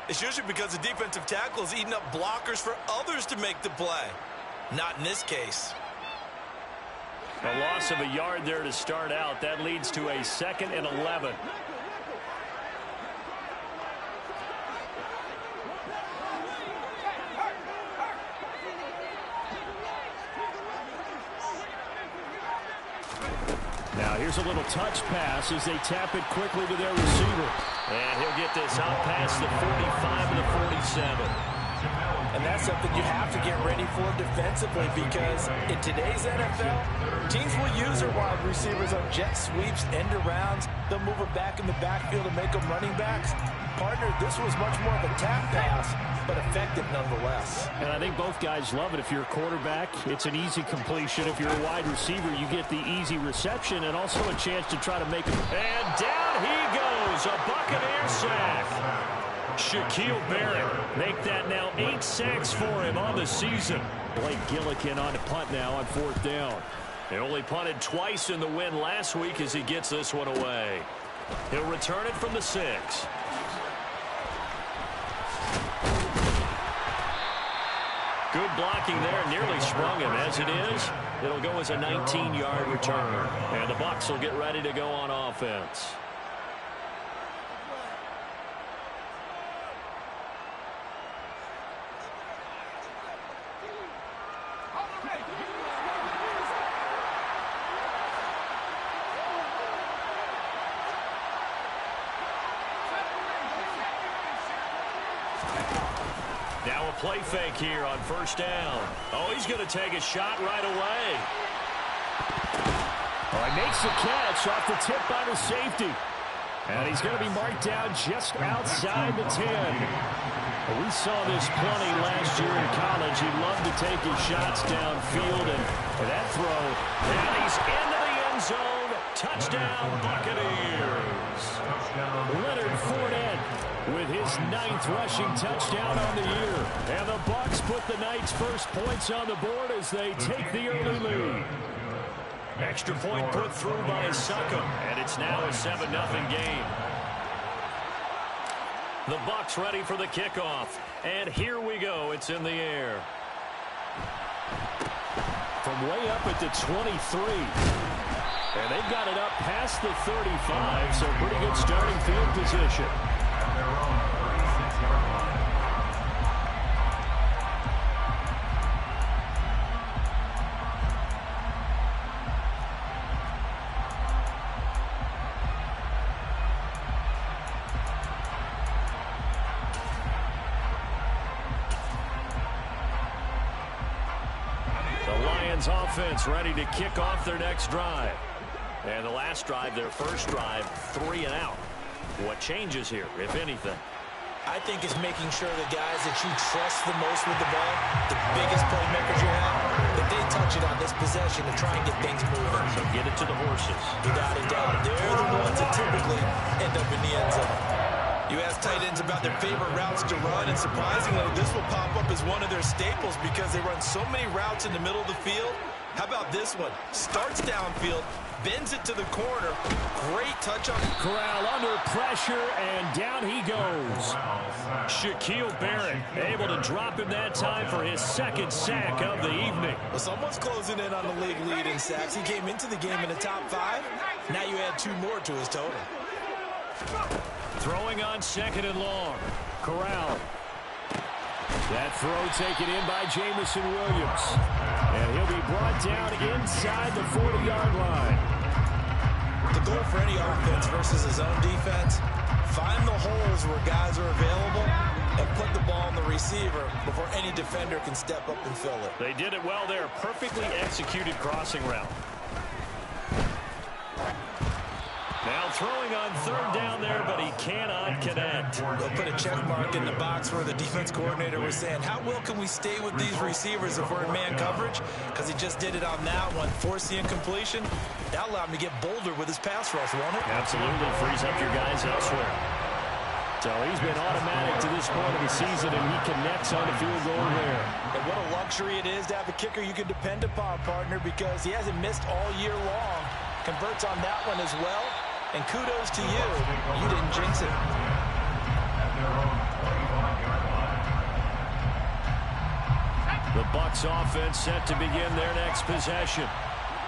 It's usually because the defensive tackle is eating up blockers for others to make the play. Not in this case. A loss of a yard there to start out. That leads to a 2nd and 11. Now here's a little touch pass as they tap it quickly to their receiver. And he'll get this out past the 45 and the 47. And that's something you have to get ready for defensively, because in today's NFL, teams will use their wide receivers on jet sweeps, end arounds. They'll move it back in the backfield and make them running backs. Partner, this was much more of a tap pass, but effective nonetheless. And I think both guys love it. If you're a quarterback, it's an easy completion. If you're a wide receiver, you get the easy reception and also a chance to try to make it. And down he goes, a Buccaneer sack. Shaquille Barrett make that now 8 sacks for him on the season. Blake Gillikin on the punt now on 4th down. He only punted twice in the win last week as he gets this one away. He'll return it from the 6. Good blocking there, nearly sprung him. As it is, it'll go as a 19-yard return. And the Bucs will get ready to go on offense. Now a play fake here on 1st down. Oh, he's going to take a shot right away. Oh, he makes the catch off the tip by the safety. And he's going to be marked down just outside the 10. We saw this plenty last year in college. He loved to take his shots downfield, and that throw. And he's into the end zone. Touchdown, Buccaneers. Leonard Fournette with his 9th rushing touchdown on the year. And the Bucs put the Knights' first points on the board as they take the early lead. Extra point put through by Succop, and it's now a 7-0 game. The Bucs ready for the kickoff, and here we go. It's in the air. From way up at the 23. And they've got it up past the 35, so pretty good starting field position. The Lions offense ready to kick off their next drive. And the last drive, their first drive, 3 and out. What changes here, if anything? I think it's making sure the guys that you trust the most with the ball, the biggest playmakers you have, that they touch it on this possession to try and get things moving. So get it to the horses. Without a doubt, they're the ones that typically end up in the end zone. You ask tight ends about their favorite routes to run, and surprisingly, this will pop up as one of their staples because they run so many routes in the middle of the field. How about this one? Starts downfield, bends it to the corner. Great touch on Corral under pressure, and down he goes. Shaquille Barrett able to drop him that time for his 2nd sack of the evening. Well, someone's closing in on the league lead in sacks. He came into the game in the top 5. Now you add 2 more to his total. Throwing on 2nd and long. Corral. That throw taken in by Jamison Williams. And he'll be brought down inside the 40-yard line. The goal for any offense versus his own defense, find the holes where guys are available and put the ball on the receiver before any defender can step up and fill it. They did it well there. Perfectly executed crossing route. Now throwing on 3rd down there, but he cannot connect. They'll put a check mark in the box where the defense coordinator was saying, how well can we stay with these receivers if we're in man coverage? Because he just did it on that one, force the incompletion. That allowed him to get bolder with his pass rush, won't it? Absolutely, frees up your guys elsewhere. So he's been automatic to this point of the season, and he connects on the field goal there. And what a luxury it is to have a kicker you can depend upon, partner, because he hasn't missed all year long. Converts on that one as well. And kudos to you. You didn't jinx it. The Bucs offense set to begin their next possession.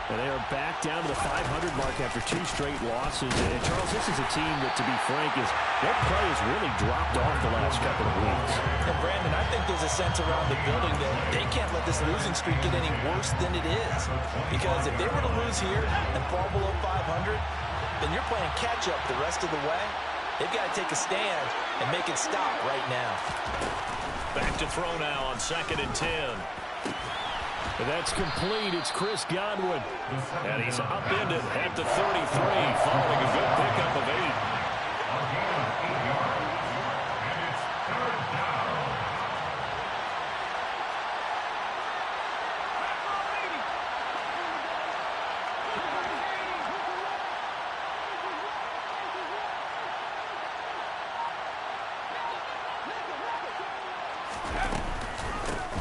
And they are back down to the 500 mark after 2 straight losses. And Charles, this is a team that, to be frank, their play has really dropped off the last couple of weeks. And Brandon, I think there's a sense around the building that they can't let this losing streak get any worse than it is. Because if they were to lose here and fall below 500, then you're playing catch-up the rest of the way. They've got to take a stand and make it stop right now. Back to throw now on 2nd and 10. And that's complete. It's Chris Godwin. And he's upended at the 33, following a good pickup of 8.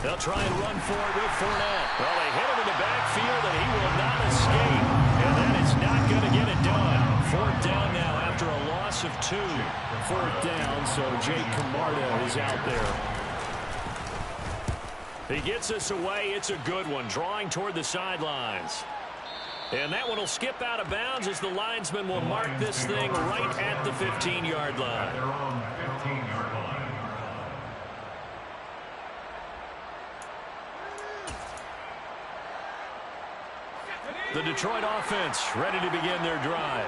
They'll try and run for it with Fournette. Well, they hit him in the backfield, and he will not escape. And that is not going to get it done. 4th down now after a loss of 2. 4th down, so Jake Camarda is out there. He gets us away. It's a good one, drawing toward the sidelines. And that one will skip out of bounds as the linesman will mark this thing right at the 15-yard line. They're on the 15-yard line. The Detroit offense ready to begin their drive.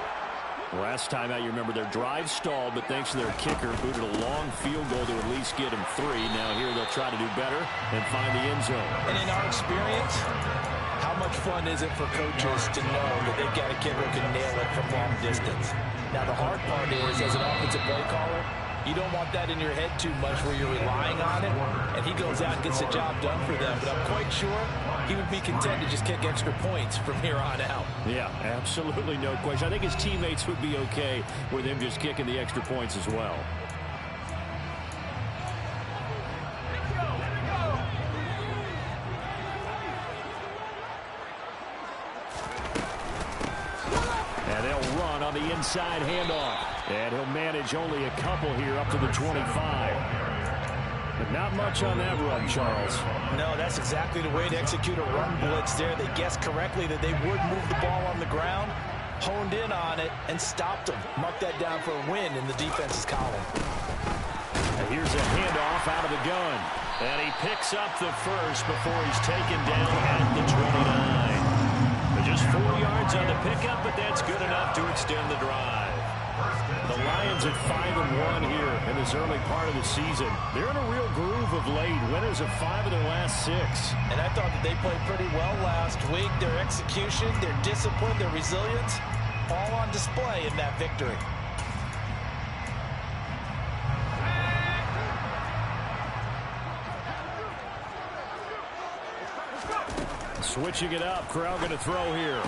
Last time out, you remember their drive stalled, but thanks to their kicker, booted a long field goal to at least get them 3. Now here they'll try to do better and find the end zone. And in our experience, how much fun is it for coaches to know that they've got a kicker who can nail it from long distance? Now the hard part is, as an offensive play caller, you don't want that in your head too much where you're relying on it, and he goes out and gets the job done for them. But I'm quite sure he would be content to just kick extra points from here on out. Yeah, absolutely no question. I think his teammates would be okay with him just kicking the extra points as well. And they'll run on the inside handoff. And he'll manage only a couple here up to the 25. But not much on that run, Charles. No, that's exactly the way to execute a run blitz there. They guessed correctly that they would move the ball on the ground, honed in on it, and stopped them. Mark that down for a win in the defense's column. And here's a handoff out of the gun. And he picks up the first before he's taken down at the 29. Just 4 yards on the pickup, but that's good enough to extend the drive. The Lions at 5-1 here in this early part of the season. They're in a real groove of late. Winners of 5 of their last 6. And I thought that they played pretty well last week. Their execution, their discipline, their resilience, all on display in that victory. Switching it up. Corral going to throw here.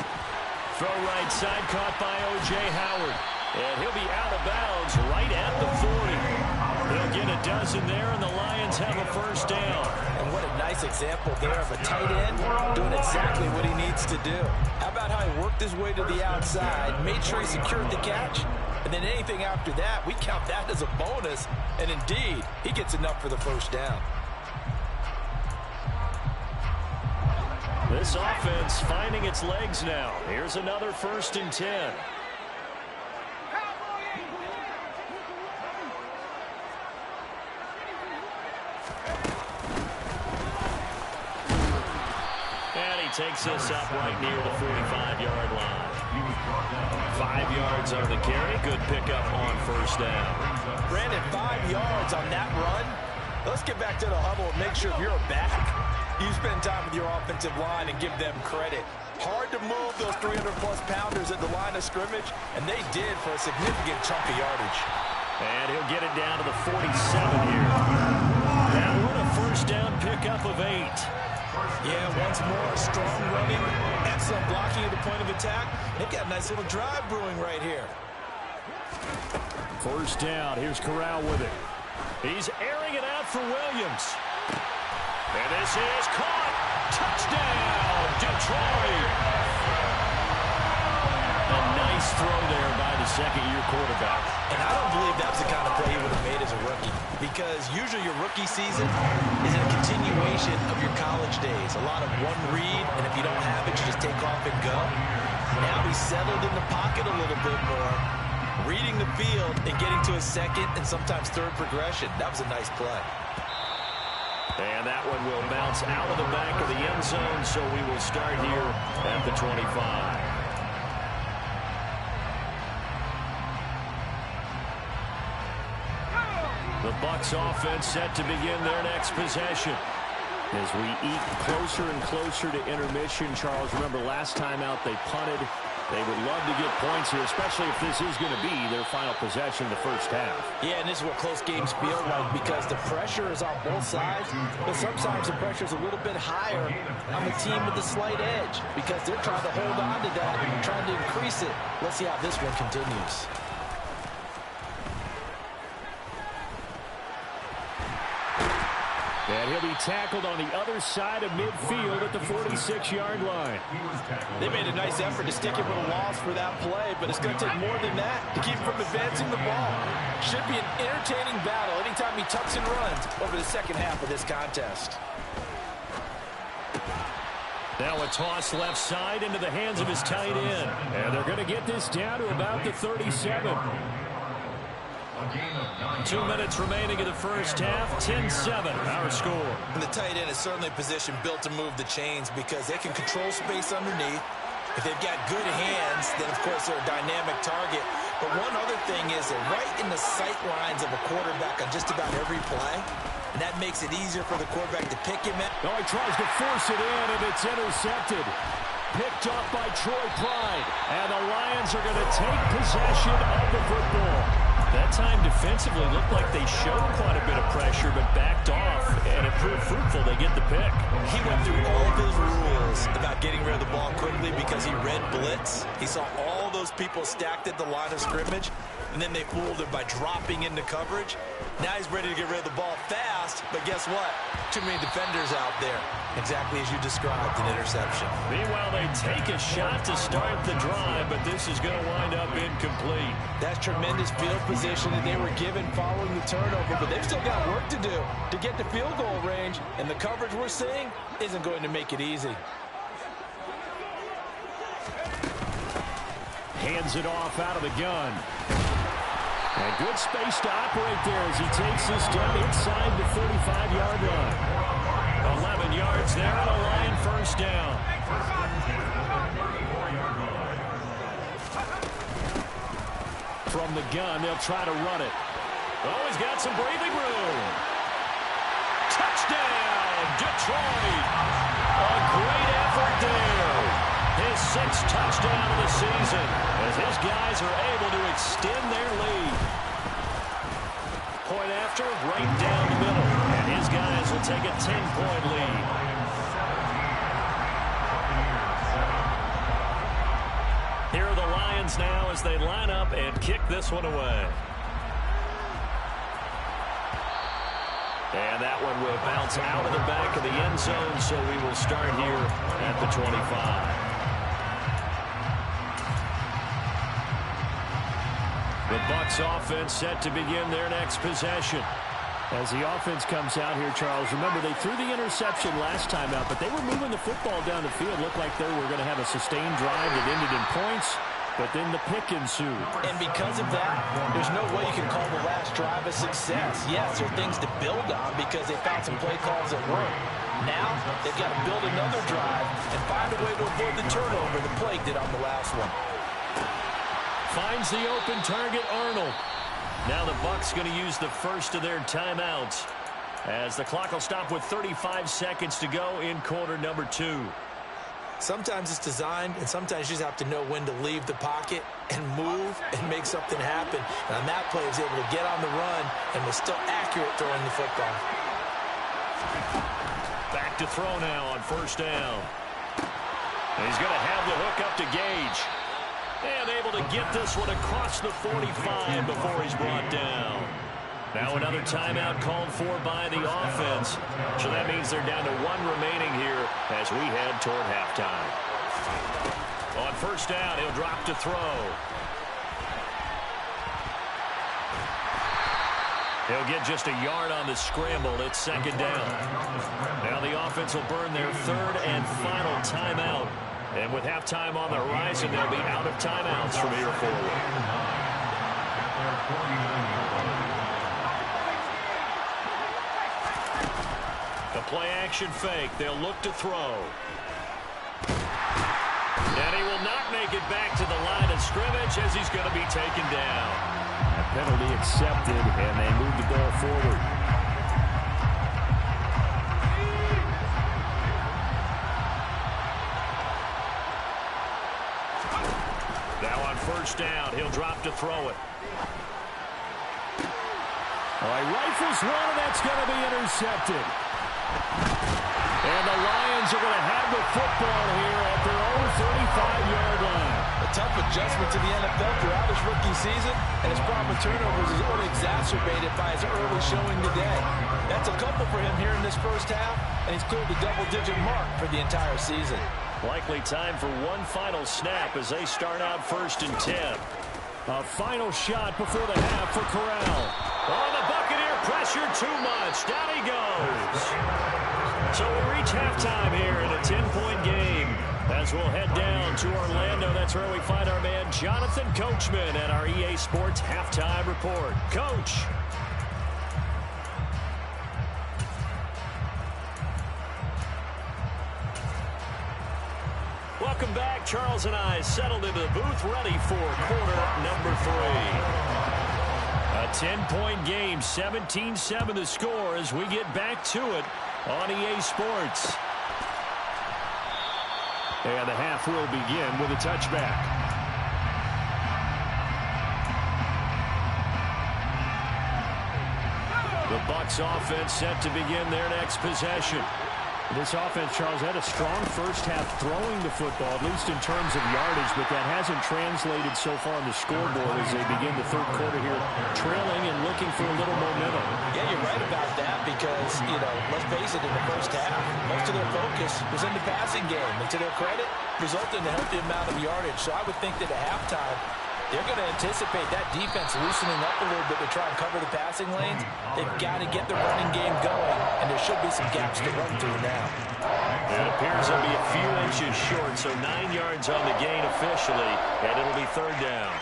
Throw right side, caught by O.J. Howard. And he'll be out of bounds right at the 40. They'll get a dozen there, and the Lions have a first down. And what a nice example there of a tight end doing exactly what he needs to do. How about how he worked his way to the outside, made sure he secured the catch, and then anything after that, we count that as a bonus. And indeed, he gets enough for the first down. This offense finding its legs now. Here's another 1st and 10. Takes this up right near the 45-yard line. 5 yards on the carry. Good pickup on first down. Brandon, 5 yards on that run. Let's get back to the huddle and make sure if you're a back, you spend time with your offensive line and give them credit. Hard to move those 300-plus pounders at the line of scrimmage, and they did for a significant chunk of yardage. And he'll get it down to the 47 here. That one a first down pickup of 8. Yeah, once more, strong running, excellent blocking at the point of attack. They've got a nice little drive brewing right here. First down, here's Corral with it. He's airing it out for Williams. And this is caught. Touchdown, Detroit. A nice throw there by the second-year quarterback. And I don't believe that was the kind of play he would have made as a rookie, because usually your rookie season is a continuation of your college days. A lot of one read, and if you don't have it, you just take off and go. Now he's settled in the pocket a little bit more, reading the field and getting to his second and sometimes third progression. That was a nice play. And that one will bounce out of the back of the end zone, so we will start here at the 25. The Bucs offense set to begin their next possession. As we eat closer and closer to intermission, Charles, remember last time out they punted. They would love to get points here, especially if this is going to be their final possession in the first half. Yeah, and this is what close games feel like, because the pressure is on both sides, but sometimes the pressure is a little bit higher on the team with the slight edge, because they're trying to hold on to that and trying to increase it. Let's see how this one continues. And he'll be tackled on the other side of midfield at the 46-yard line. They made a nice effort to stick him with a loss for that play, but it's going to take more than that to keep him from advancing the ball. Should be an entertaining battle anytime he tucks and runs over the second half of this contest. Now a toss left side into the hands of his tight end. And they're going to get this down to about the 37. 2 minutes remaining in the first half. 10-7 our score. And the tight end is certainly a position built to move the chains, because they can control space underneath. If they've got good hands, then of course they're a dynamic target. But one other thing is they're right in the sight lines of a quarterback on just about every play. And that makes it easier for the quarterback to pick him at. Oh, he tries to force it in, and it's intercepted. Picked off by Troy Pride. And the Lions are going to take possession of the football. That time defensively looked like they showed quite a bit of pressure but backed off, and it proved fruitful. They get the pick. He went through all of his rules about getting rid of the ball quickly because he read blitz. He saw all those people stacked at the line of scrimmage, and then they fooled him by dropping into coverage. Now he's ready to get rid of the ball fast, but guess what? Too many defenders out there. Exactly as you described, an interception. Meanwhile, they take a shot to start the drive, but this is going to wind up incomplete. That's tremendous field position that they were given following the turnover, but they've still got work to do to get to field goal range, and the coverage we're seeing isn't going to make it easy. Hands it off out of the gun. And good space to operate there as he takes this down inside the 35-yard line. 11 yards there on a Lion first down. From the gun, they'll try to run it. Oh, he's got some breathing room. Touchdown, Detroit. A great effort there. His sixth touchdown of the season as his guys are able to extend their lead. Point after, right down the middle. And his guys will take a 10-point lead. Here are the Lions now as they line up and kick this one away. And that one will bounce out of the back of the end zone, so we will start here at the 25. The Bucs offense set to begin their next possession. As the offense comes out here, Charles, remember they threw the interception last time out, but they were moving the football down the field. Looked like they were going to have a sustained drive that ended in points, but then the pick ensued. And because of that, there's no way you can call the last drive a success. Yes, there are things to build on because they found some play calls that work. Now, they've got to build another drive and find a way to avoid the turnover that plagued it on the last one. Finds the open target, Arnold. Now the Bucs going to use the first of their timeouts as the clock will stop with 35 seconds to go in quarter number 2. Sometimes it's designed, and sometimes you just have to know when to leave the pocket and move and make something happen. And on that play, he was able to get on the run and was still accurate throwing the football. Back to throw now on first down. And he's going to have the hook up to Gage. And able to get this one across the 45 before he's brought down. Now another timeout called for by the offense. So that means they're down to 1 remaining here as we head toward halftime. On first down, he'll drop to throw. They'll get just a yard on the scramble. It's second down. Now the offense will burn their third and final timeout. And with halftime on the horizon, they'll be out of timeouts from here forward. The play-action fake. They'll look to throw. And he will not make it back to the line of scrimmage as he's going to be taken down. A penalty accepted, and they move the ball forward. Now on first down, he'll drop to throw it. All right, rifles one, and that's going to be intercepted. And the Lions are going to have the football here at their own 35-yard line. A tough adjustment to the NFL throughout his rookie season, and his problem with turnovers is only exacerbated by his early showing today. That's a couple for him here in this first half, and he's cleared the double-digit mark for the entire season. Likely time for one final snap as they start out first and 10. A final shot before the half for Corral. Oh, the Buccaneer pressure too much. Down he goes. So we reach halftime here in a 10-point game. As we'll head down to Orlando, that's where we find our man Jonathan Coachman at our EA Sports Halftime Report. Coach. Welcome back. Charles and I settled into the booth, ready for quarter number 3. A 10-point game, 17-7 the score as we get back to it on EA Sports. And the half will begin with a touchback. The Bucs offense set to begin their next possession. This offense, Charles, had a strong first half throwing the football, at least in terms of yardage, but that hasn't translated so far on the scoreboard as they begin the third quarter here, trailing and looking for a little momentum. Yeah, you're right about that because, let's face it, in the first half, most of their focus was in the passing game. And to their credit, resulted in a healthy amount of yardage. So I would think that at halftime, they're going to anticipate that defense loosening up a little bit to try and cover the passing lanes. They've got to get the running game going, and there should be some gaps to run through now. It appears they'll be a few inches short, so 9 yards on the gain officially, and it'll be third down.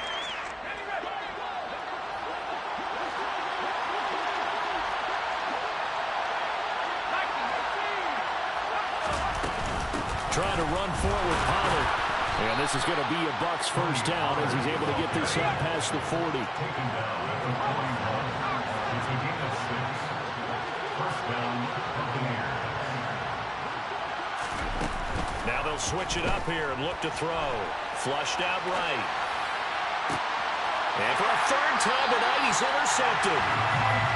Trying to run forward with Pollard. And this is going to be a Bucs first down as he's able to get this out past the 40. Now they'll switch it up here and look to throw. Flushed out right. And for a third time tonight, he's intercepted.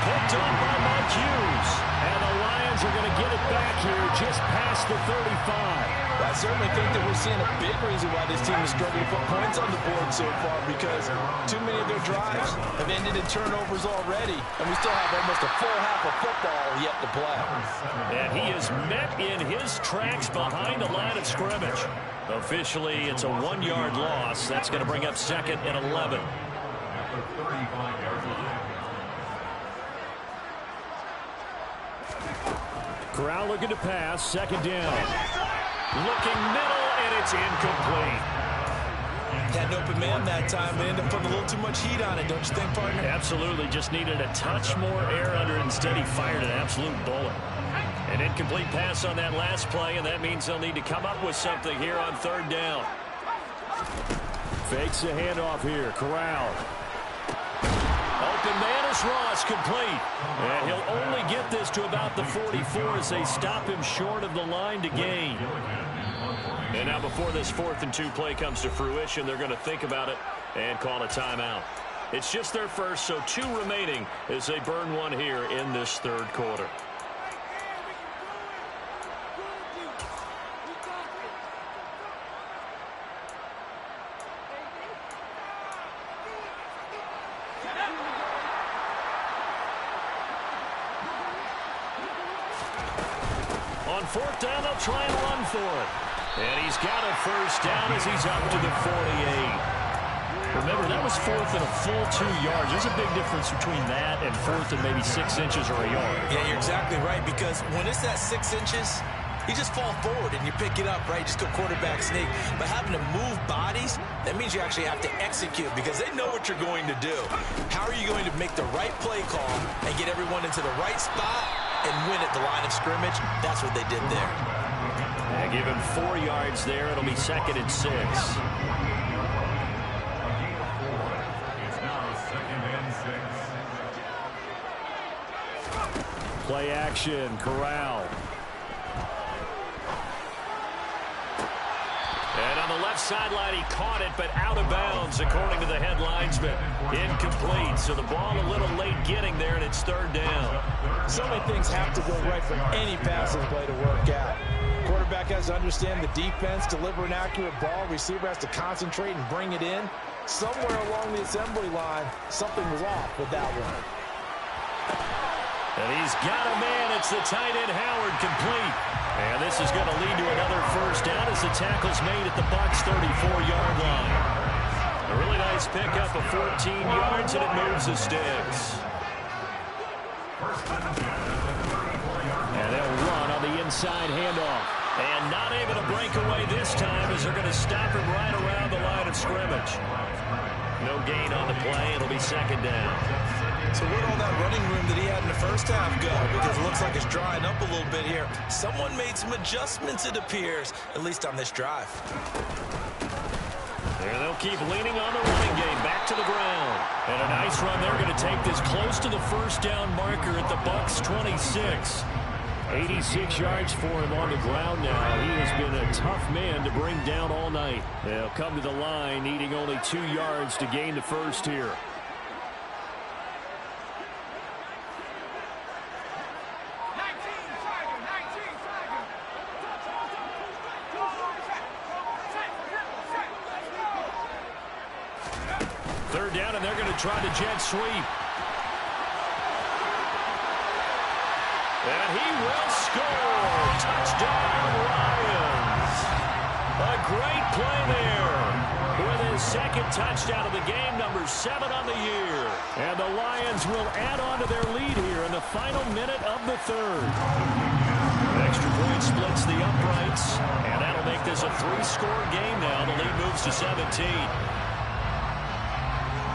Picked up by Mark Hughes. And the Lions are going to get it back here just past the 35. I certainly think that we're seeing a big reason why this team is struggling to put points on the board so far, because too many of their drives have ended in turnovers already, and we still have almost a full half of football yet to play. And he is met in his tracks behind the line of scrimmage. Officially, it's a 1-yard loss. That's going to bring up second and 11. Corral looking to pass, second down. Looking middle, and it's incomplete. Had an open man that time, but ended up putting a little too much heat on it, don't you think, partner? Absolutely, just needed a touch more air under it. Instead, he fired an absolute bullet. An incomplete pass on that last play, and that means they'll need to come up with something here on third down. Fakes the handoff here, Corral. Open man is Ross, complete. And he'll only get this to about the 44 as they stop him short of the line to gain. And now before this 4th and 2 play comes to fruition, they're going to think about it and call a timeout. It's just their first, so 2 remaining as they burn one here in this third quarter. On 4th down, they'll try and run for it. And he's got a first down as he's up to the 48. Remember, that was fourth and a full 2 yards. There's a big difference between that and fourth and maybe 6 inches or a yard. Yeah, you're exactly right, because when it's that 6 inches, you just fall forward and you pick it up, right? Just go quarterback sneak. But having to move bodies, that means you actually have to execute because they know what you're going to do. How are you going to make the right play call and get everyone into the right spot and win at the line of scrimmage? That's what they did there. And give him 4 yards there. It'll be 2nd and 6. Play action, Corral. And on the left sideline, he caught it, but out of bounds, according to the head linesman. Incomplete, so the ball a little late getting there, and it's 3rd down. So many things have to go right for any passing play to work out. Quarterback has to understand the defense, deliver an accurate ball. Receiver has to concentrate and bring it in. Somewhere along the assembly line, something was off with that one. And he's got a man. It's the tight end, Howard, complete. And this is going to lead to another 1st down as the tackle's made at the Bucs' 34-yard line. A really nice pickup of 14 yards, and it moves the sticks. And they'll run on the inside handoff. And not able to break away this time as they're going to stop him right around the line of scrimmage. No gain on the play. It'll be 2nd down. So where'd all that running room that he had in the first half go? Because it looks like it's drying up a little bit here. Someone made some adjustments, it appears, at least on this drive. There they'll keep leaning on the running game. Back to the ground. And a nice run. They're going to take this close to the 1st down marker at the Bucs' 26. 86 yards for him on the ground now. He has been a tough man to bring down all night. They'll come to the line, needing only 2 yards to gain the 1st here. Third down, and they're going to try the jet sweep. And he will score. Touchdown, Lions. A great play there. With his 2nd touchdown of the game, number 7 on the year. And the Lions will add on to their lead here in the final minute of the 3rd. Extra point splits the uprights, and that'll make this a 3-score game now. The lead moves to 17.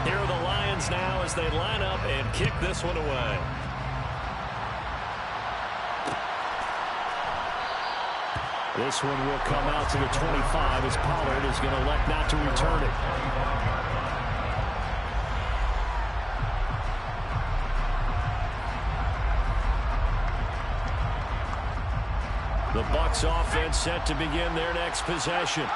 Here are the Lions now as they line up and kick this one away. This one will come out to the 25 as Pollard is going to elect not to return it. The Bucs offense set to begin their next possession.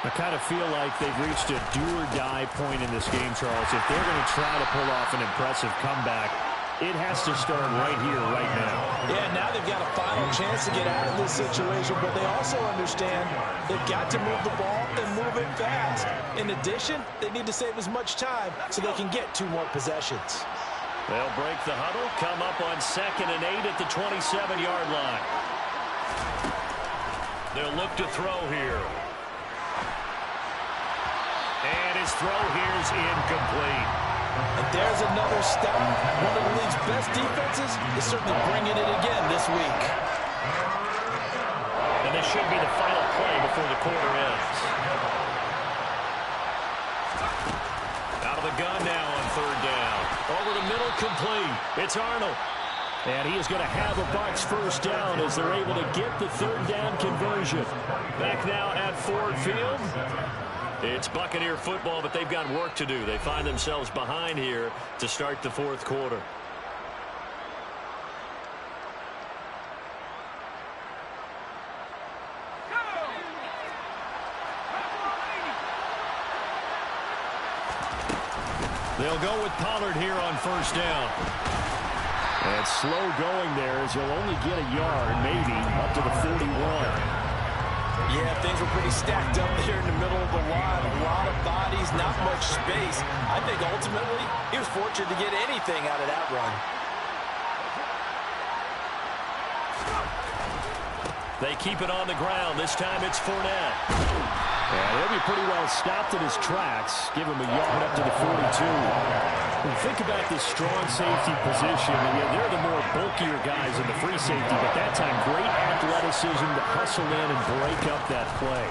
I kind of feel like they've reached a do-or-die point in this game, Charles. If they're going to try to pull off an impressive comeback, it has to start right here, right now. Yeah, now they've got a final chance to get out of this situation, but they also understand they've got to move the ball and move it fast. In addition, they need to save as much time so they can get 2 more possessions. They'll break the huddle, come up on 2nd and 8 at the 27-yard line. They'll look to throw here. And his throw here is incomplete. And there's another stop. One of the league's best defenses is certainly bringing it again this week. And this should be the final play before the quarter ends. Out of the gun now on 3rd down. Over the middle, complete. It's Arnold. And he is going to have a Bucs 1st down as they're able to get the 3rd down conversion. Back now at Ford Field. It's Buccaneer football, but they've got work to do. They find themselves behind here to start the 4th quarter. They'll go with Pollard here on 1st down. And slow going there as he'll only get a yard, maybe, up to the 41. Yeah, things were pretty stacked up there in the middle of the line. A lot of bodies, not much space. I think ultimately he was fortunate to get anything out of that run. They keep it on the ground. This time it's Fournette. And he'll be pretty well stopped in his tracks. Give him a yard up to the 42. When you think about this strong safety position, they're the more bulkier guys in the free safety, but that time great athleticism to hustle in and break up that play.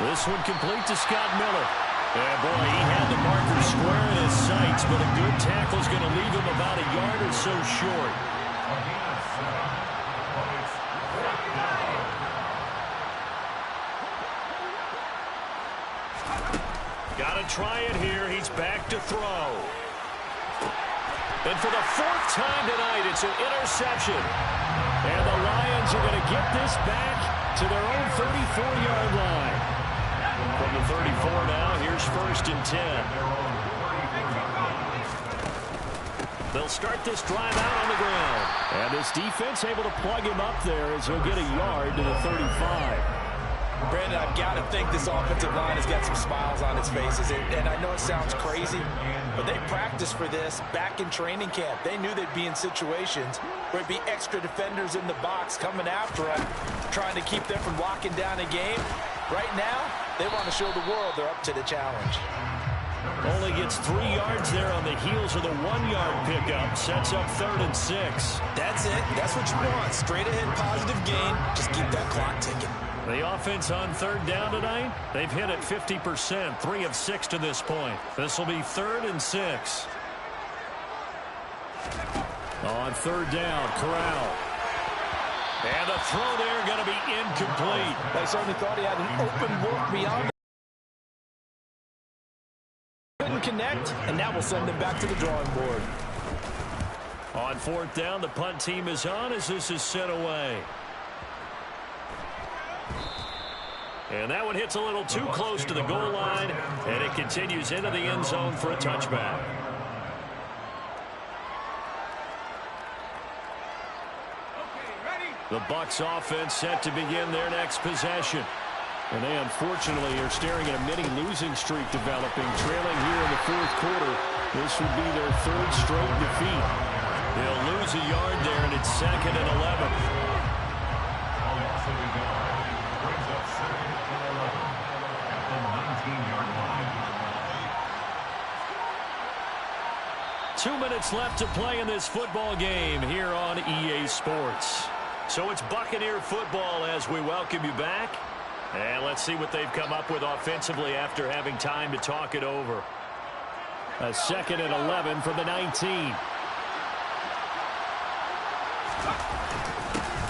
This one complete to Scott Miller. Yeah, boy, he had the marker square in his sights, but a good tackle is going to leave him about a yard or so short. Got to try it here. He's back to throw. And for the fourth time tonight, it's an interception. And the Lions are going to get this back to their own 34-yard line. From the 34 now, here's 1st and 10. They'll start this drive out on the ground. And this defense able to plug him up there as he'll get a yard to the 35. Brandon, I've got to think this offensive line has got some smiles on its faces. And I know it sounds crazy, but they practiced for this back in training camp. They knew they'd be in situations where it'd be extra defenders in the box coming after them, trying to keep them from locking down a game. Right now, they want to show the world they're up to the challenge. Only gets 3 yards there on the heels of the 1-yard pickup. Sets up 3rd and 6. That's it. That's what you want. Straight ahead positive gain. Just keep that clock ticking. The offense on 3rd down tonight, they've hit it 50%, 3 of 6 to this point. This will be 3rd and 6. On 3rd down, Corral. And the throw there going to be incomplete. They certainly thought he had an open look beyond. Couldn't connect, and that will send them back to the drawing board. On 4th down, the punt team is on as this is sent away. And that one hits a little too close to the goal line, and it continues into the end zone for a touchback. The Bucs offense set to begin their next possession. And they unfortunately are staring at a mini losing streak developing, trailing here in the 4th quarter. This would be their 3rd straight defeat. They'll lose a yard there, and it's 2nd and 11. 2 minutes left to play in this football game here on EA Sports. So it's Buccaneer football as we welcome you back. And let's see what they've come up with offensively after having time to talk it over. A 2nd and 11 from the 19.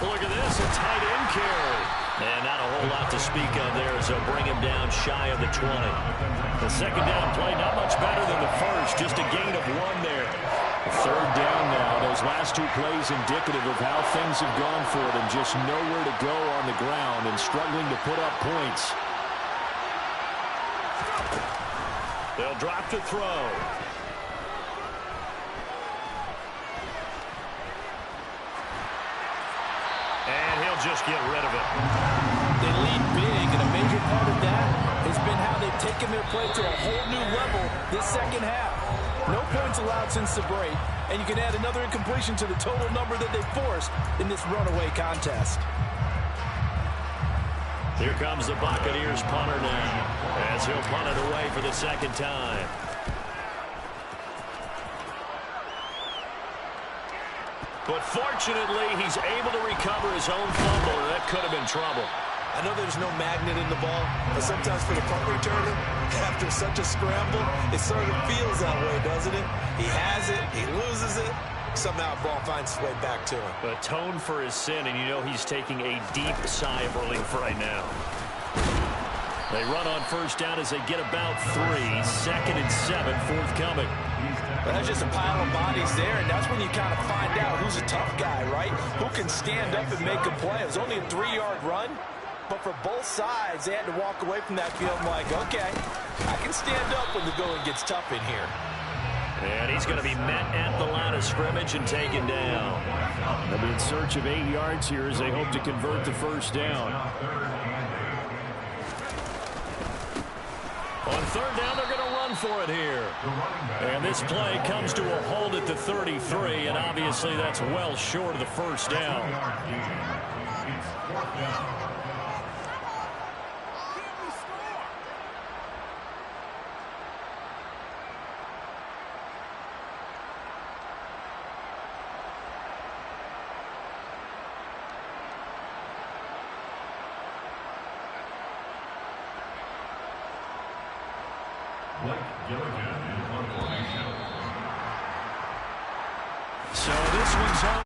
Look at this, a tight end carry. And not a whole lot to speak of there as they'll bring him down shy of the 20. The 2nd down play not much better than the first, just a gain of 1 there. 3rd down now. Those last 2 plays indicative of how things have gone for them. Just nowhere to go on the ground and struggling to put up points. They'll drop to throw. And he'll just get rid of it. They lead big, and a major part of that has been how they've taken their play to a whole new level this 2nd half. No points allowed since the break, and you can add another incompletion to the total number that they've forced in this runaway contest. Here comes the Buccaneers punter now, as he'll punt it away for the 2nd time. But fortunately, he's able to recover his own fumble, and that could have been trouble. I know there's no magnet in the ball, but sometimes for the punt returner, after such a scramble, it sort of feels that way, doesn't it? He has it, he loses it, somehow the ball finds its way back to him. Atone for his sin, and you know he's taking a deep sigh of relief right now. They run on 1st down as they get about 3. 2nd and 7, forthcoming. But there's just a pile of bodies there, and that's when you kind of find out who's a tough guy, right? Who can stand up and make a play. It was only a 3-yard run. But for both sides, they had to walk away from that field like, okay, I can stand up when the going gets tough in here. And he's going to be met at the line of scrimmage and taken down. They'll be in search of 8 yards here as they hope to convert the 1st down. On 3rd down, they're going to run for it here. And this play comes to a hold at the 33, and obviously that's well short of the 1st down. Gilligan in one formation. So this one's on.